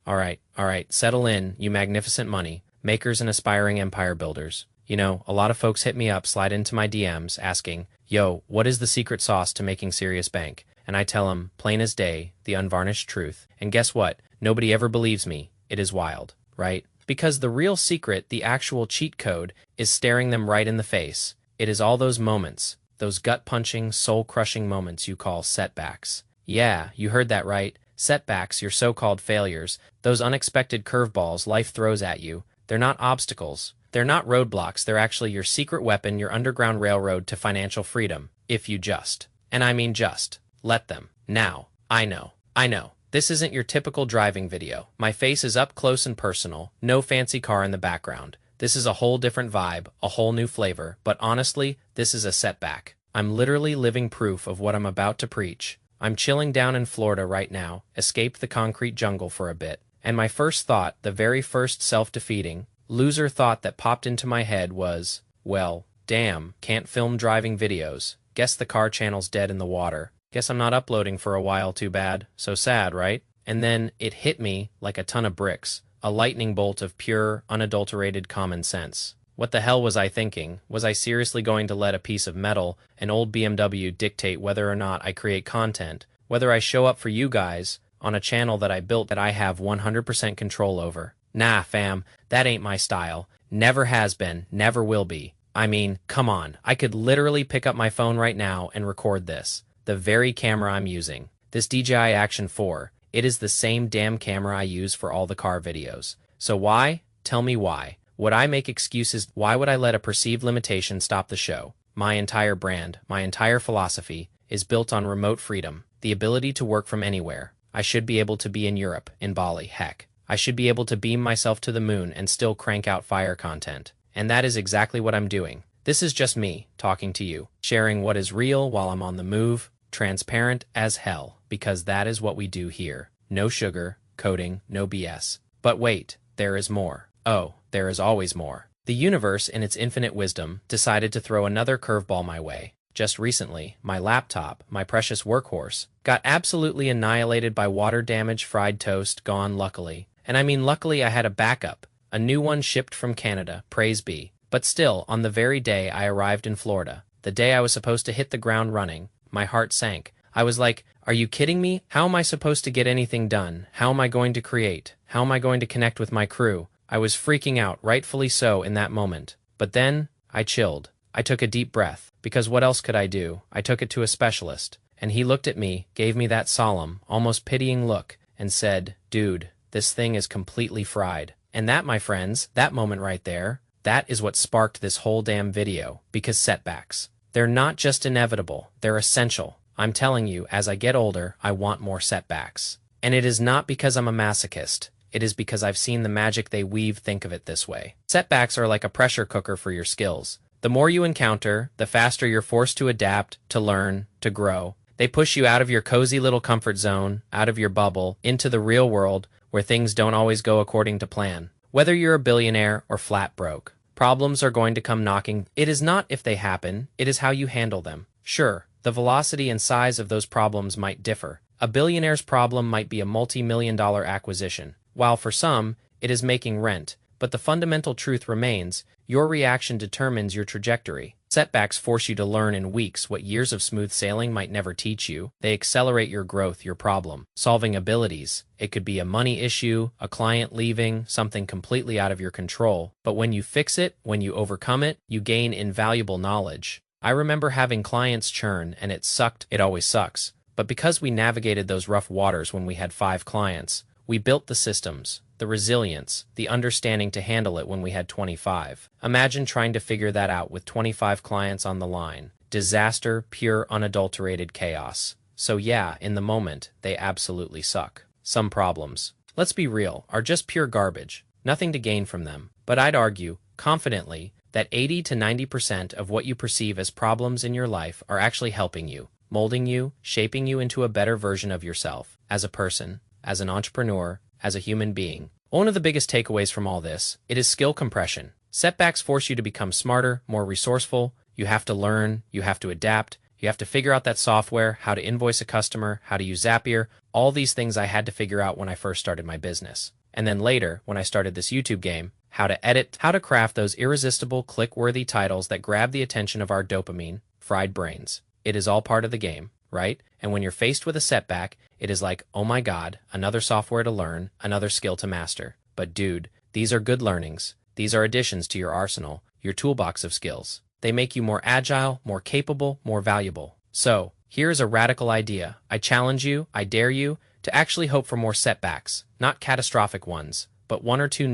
all right, settle in, you magnificent money, makers and aspiring empire builders. You know, a lot of folks hit me up, slide into my DMs, asking, yo, what is the secret sauce to making serious bank? And I tell them, plain as day, the unvarnished truth. And guess what? Nobody ever believes me. It is wild, right? Because the real secret, the actual cheat code, is staring them right in the face. It is all those moments, those gut-punching, soul-crushing moments you call setbacks. Yeah, you heard that right. Setbacks, your so-called failures, those unexpected curveballs life throws at you. They're not obstacles. They're not roadblocks. They're actually your secret weapon, your underground railroad to financial freedom, if you just. And I mean just. Let them. Now. I know. This isn't your typical driving video. My face is up close and personal, no fancy car in the background. This is a whole different vibe, a whole new flavor, but honestly, this is a setback. I'm literally living proof of what I'm about to preach. I'm chilling down in Florida right now, escaped the concrete jungle for a bit, and my first thought, the very first self-defeating, loser thought that popped into my head was, well, damn, can't film driving videos. Guess the car channel's dead in the water. Guess I'm not uploading for a while, too bad. So sad, right? And then it hit me like a ton of bricks, a lightning bolt of pure, unadulterated common sense. What the hell was I thinking? Was I seriously going to let a piece of metal, an old BMW, dictate whether or not I create content, whether I show up for you guys on a channel that I built that I have 100% control over? Nah, fam, that ain't my style. Never has been, never will be. I mean, come on, I could literally pick up my phone right now and record this. The very camera I'm using. This DJI Action 4. It is the same damn camera I use for all the car videos. So why? Tell me why. Would I make excuses? Why would I let a perceived limitation stop the show? My entire brand, my entire philosophy, is built on remote freedom, the ability to work from anywhere. I should be able to be in Europe, in Bali, heck. I should be able to beam myself to the moon and still crank out fire content. And that is exactly what I'm doing. This is just me, talking to you, sharing what is real while I'm on the move, transparent as hell, because that is what we do here. No sugar, coding, no BS. But wait, there is more. Oh, there is always more. The universe, in its infinite wisdom, decided to throw another curveball my way. Just recently, my laptop, my precious workhorse, got absolutely annihilated by water damage, fried toast, gone luckily. And I mean luckily I had a backup, a new one shipped from Canada, praise be. But still, on the very day I arrived in Florida, the day I was supposed to hit the ground running, my heart sank. I was like, are you kidding me? How am I supposed to get anything done? How am I going to create? How am I going to connect with my crew? I was freaking out, rightfully so, in that moment. But then, I chilled. I took a deep breath, because what else could I do? I took it to a specialist, and he looked at me, gave me that solemn, almost pitying look, and said, dude, this thing is completely fried. And that, my friends, that moment right there, that is what sparked this whole damn video, because setbacks. They're not just inevitable, they're essential. I'm telling you, as I get older, I want more setbacks. And it is not because I'm a masochist. It is because I've seen the magic they weave. Think of it this way. Setbacks are like a pressure cooker for your skills. The more you encounter, the faster you're forced to adapt, to learn, to grow. They push you out of your cozy little comfort zone, out of your bubble, into the real world, where things don't always go according to plan. Whether you're a billionaire or flat broke, problems are going to come knocking. It is not if they happen, it is how you handle them. Sure, the velocity and size of those problems might differ. A billionaire's problem might be a multi-million-dollar acquisition, while for some, it is making rent. But the fundamental truth remains, your reaction determines your trajectory. Setbacks force you to learn in weeks what years of smooth sailing might never teach you. They accelerate your growth, your problem-solving abilities. It could be a money issue, a client leaving, something completely out of your control. But when you fix it, when you overcome it, you gain invaluable knowledge. I remember having clients churn, and it sucked. It always sucks. But because we navigated those rough waters when we had 5 clients, we built the systems, the resilience, the understanding to handle it when we had 25. Imagine trying to figure that out with 25 clients on the line. Disaster, pure unadulterated chaos. So yeah, in the moment, they absolutely suck. Some problems, let's be real, are just pure garbage. Nothing to gain from them. But I'd argue, confidently, that 80 to 90% of what you perceive as problems in your life are actually helping you, molding you, shaping you into a better version of yourself, as a person, as an entrepreneur, as a human being. One of the biggest takeaways from all this, it is skill compression. Setbacks force you to become smarter, more resourceful. You have to learn, you have to adapt, you have to figure out that software, how to invoice a customer, how to use Zapier. All these things I had to figure out when I first started my business. And then later, when I started this YouTube game, how to edit, how to craft those irresistible, click-worthy titles that grab the attention of our dopamine, fried brains. It is all part of the game, right? And when you're faced with a setback, it is like, oh my God, another software to learn, another skill to master. But dude, these are good learnings. These are additions to your arsenal, your toolbox of skills. They make you more agile, more capable, more valuable. So, here's a radical idea. I challenge you, I dare you, to actually hope for more setbacks, not catastrophic ones, but one or two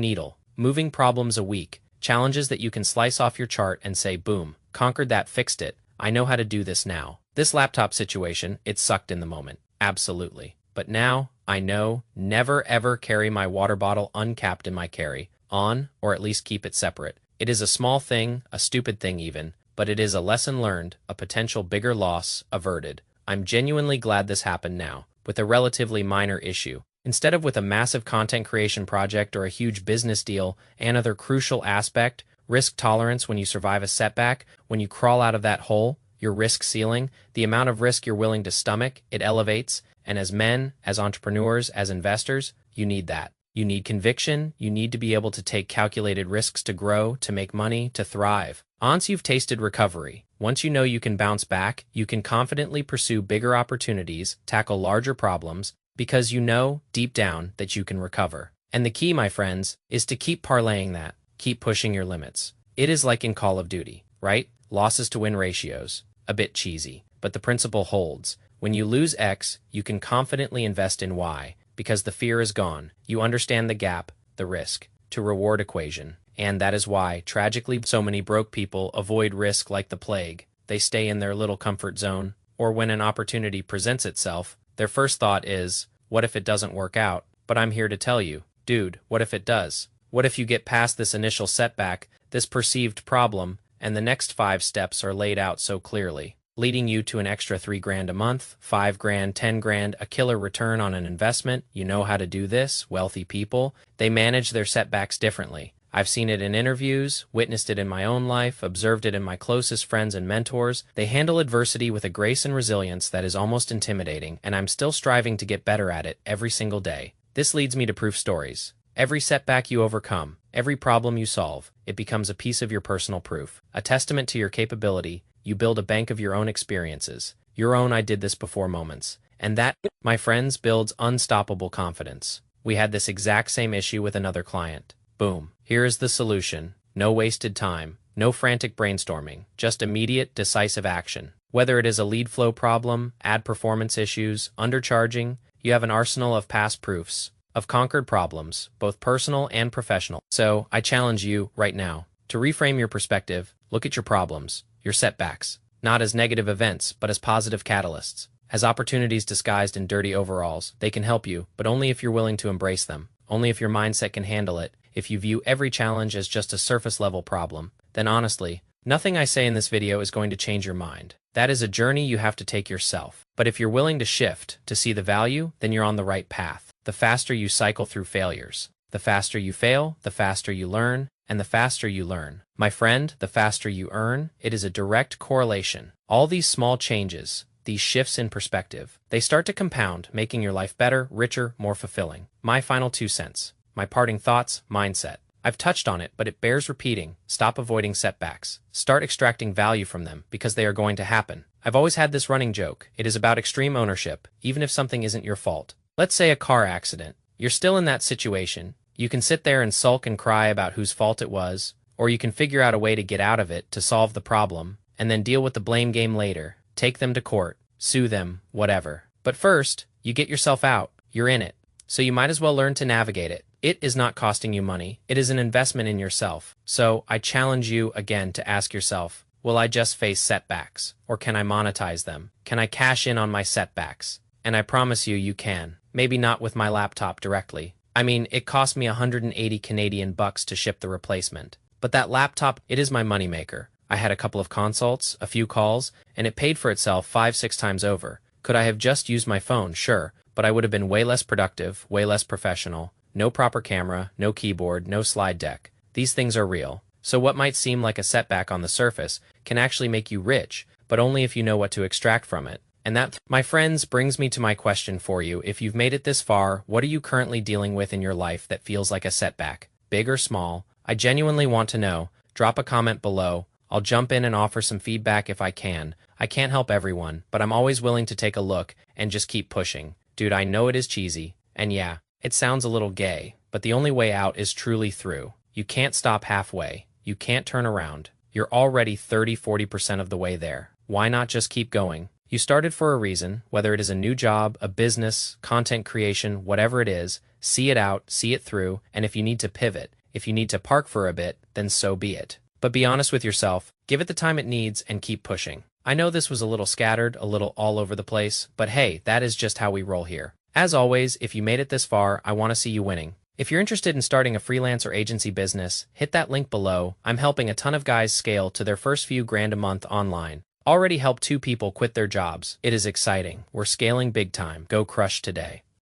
moving problems a week, challenges that you can slice off your chart and say, boom, conquered that, fixed it. I know how to do this now. This laptop situation, it sucked in the moment. Absolutely. But now, I know, never ever carry my water bottle uncapped in my carry-on, or at least keep it separate. It is a small thing, a stupid thing even, but it is a lesson learned, a potential bigger loss averted. I'm genuinely glad this happened now, with a relatively minor issue, instead of with a massive content creation project or a huge business deal. Another crucial aspect, risk tolerance. When you survive a setback, when you crawl out of that hole, your risk ceiling, the amount of risk you're willing to stomach, it elevates. And as men, as entrepreneurs, as investors, you need that. You need conviction. You need to be able to take calculated risks to grow, to make money, to thrive. Once you've tasted recovery, once you know you can bounce back, you can confidently pursue bigger opportunities, tackle larger problems, because you know, deep down, that you can recover. And the key, my friends, is to keep parlaying that. Keep pushing your limits. It is like in Call of Duty, right? Losses to win ratios. A bit cheesy, but the principle holds. When you lose X, you can confidently invest in Y, because the fear is gone. You understand the gap, the risk, to reward equation. And that is why, tragically, so many broke people avoid risk like the plague. They stay in their little comfort zone, or when an opportunity presents itself, their first thought is, what if it doesn't work out? But I'm here to tell you, dude, what if it does? What if you get past this initial setback, this perceived problem, and the next 5 steps are laid out so clearly, leading you to an extra $3,000 a month, $5,000, $10,000, a killer return on an investment? You know how to do this, wealthy people. They manage their setbacks differently. I've seen it in interviews, witnessed it in my own life, observed it in my closest friends and mentors. They handle adversity with a grace and resilience that is almost intimidating, and I'm still striving to get better at it every single day. This leads me to proof stories. Every setback you overcome, every problem you solve, it becomes a piece of your personal proof, a testament to your capability. You build a bank of your own experiences, your own I did this before moments. And that, my friends, builds unstoppable confidence. We had this exact same issue with another client. Boom. Here is the solution. No wasted time, no frantic brainstorming, just immediate, decisive action. Whether it is a lead flow problem, ad performance issues, undercharging, you have an arsenal of past proofs, of conquered problems, both personal and professional. So, I challenge you, right now, to reframe your perspective. Look at your problems, your setbacks, not as negative events, but as positive catalysts. As opportunities disguised in dirty overalls, they can help you, but only if you're willing to embrace them. Only if your mindset can handle it. If you view every challenge as just a surface-level problem, then honestly, nothing I say in this video is going to change your mind. That is a journey you have to take yourself. But if you're willing to shift, to see the value, then you're on the right path. The faster you cycle through failures, the faster you fail, the faster you learn, and the faster you learn, my friend, the faster you earn. It is a direct correlation. All these small changes, these shifts in perspective, they start to compound, making your life better, richer, more fulfilling. My final 2 cents. My parting thoughts, mindset. I've touched on it, but it bears repeating. Stop avoiding setbacks. Start extracting value from them, because they are going to happen. I've always had this running joke. It is about extreme ownership, even if something isn't your fault. Let's say a car accident. You're still in that situation. You can sit there and sulk and cry about whose fault it was, or you can figure out a way to get out of it, to solve the problem, and then deal with the blame game later. Take them to court, sue them, whatever. But first, you get yourself out. You're in it. So you might as well learn to navigate it. It is not costing you money. It is an investment in yourself. So I challenge you again to ask yourself, will I just face setbacks? Or can I monetize them? Can I cash in on my setbacks? And I promise you, you can. Maybe not with my laptop directly. I mean, it cost me 180 Canadian bucks to ship the replacement. But that laptop, it is my moneymaker. I had a couple of consults, a few calls, and it paid for itself 5-6 times over. Could I have just used my phone? Sure, but I would have been way less productive, way less professional. No proper camera, no keyboard, no slide deck. These things are real. So what might seem like a setback on the surface can actually make you rich, but only if you know what to extract from it. And that, my friends, brings me to my question for you. If you've made it this far, what are you currently dealing with in your life that feels like a setback? Big or small? I genuinely want to know. Drop a comment below. I'll jump in and offer some feedback if I can. I can't help everyone, but I'm always willing to take a look and just keep pushing. Dude, I know it is cheesy. And yeah, it sounds a little gay, but the only way out is truly through. You can't stop halfway. You can't turn around. You're already 30–40% of the way there. Why not just keep going? You started for a reason, whether it is a new job, a business, content creation, whatever it is, see it out, see it through, and if you need to pivot, if you need to park for a bit, then so be it. But be honest with yourself, give it the time it needs, and keep pushing. I know this was a little scattered, a little all over the place, but hey, that is just how we roll here. As always, if you made it this far, I want to see you winning. If you're interested in starting a freelance or agency business, hit that link below. I'm helping a ton of guys scale to their first few grand a month online. Already helped 2 people quit their jobs. It is exciting. We're scaling big time. Go crush today.